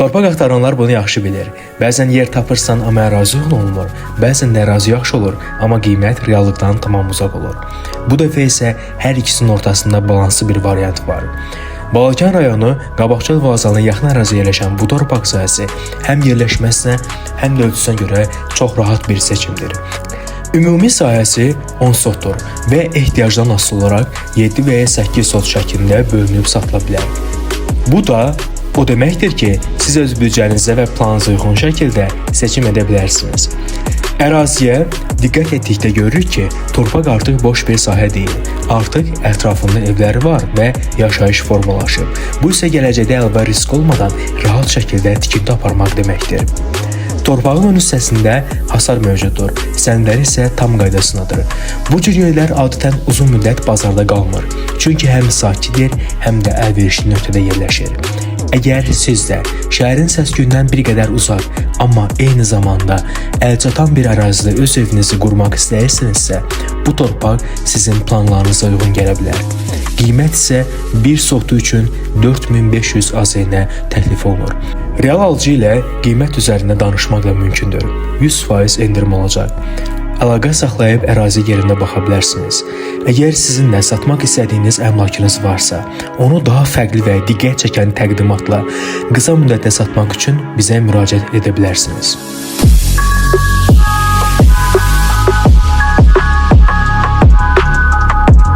Torpaq axtaranlar bunu yaxşı bilir. Bəzən yer tapırsan, amma ərazi uyğun olmur. Bəzən də ərazi yaxşı olur, amma qiymət reallıqdan tamam uzaq olur. Bu dəfə isə hər ikisinin ortasında balanslı bir variant var. Balakən rayonu Qabaqçal vağzalına yaxın əraziyə yerləşən bu torpaq sahəsi həm yerləşməsinə, həm də ölçüsünə görə çox rahat bir seçimdir. Ümumi sahəsi 10 sotdur və ehtiyacdan asılı olaraq 7 və ya 8 sot şəklində bölünüb satıla bilər. Bu da o deməkdir ki, siz öz büdcənizə və planınıza uyğun şəkildə seçim edə bilərsiniz. Əraziyə diqqət etdikdə görürük ki, torpaq artıq boş bir sahə deyil. Artıq ətrafında evləri var və yaşayış formalaşıb. Bu isə gələcəkdə əlbəttə risk olmadan rahat şəkildə tikinti aparmaq deməkdir. Torpağın ön hissəsində hasar mövcuddur, sənədləri isə tam qaydasındadır. Bu cür yerlər adətən uzun müddət bazarda qalmır, çünki həm sakitdir, həm də əlverişli nöqtədə yerləşir. Əgər siz də şəhərin səs-küyündən bir qədər uzaq, amma eyni zamanda əlçatan bir ərazidə öz evinizi qurmaq istəyirsinizsə, bu torpaq sizin planlarınıza uyğun gələ bilər. Qiymət isə bir sotu üçün 4500 AZN təklif olunur. Real alıcı ilə qiymət üzərində danışmaq da mümkündür. 100% endirim olacaq. Əlaqə saxlayıb ərazi yerində baxa bilərsiniz. Əgər sizin də satmaq istədiyiniz əmlakınız varsa, onu daha fərqli və diqqət çəkən təqdimatla qısa müddətdə satmaq üçün bizə müraciət edə bilərsiniz.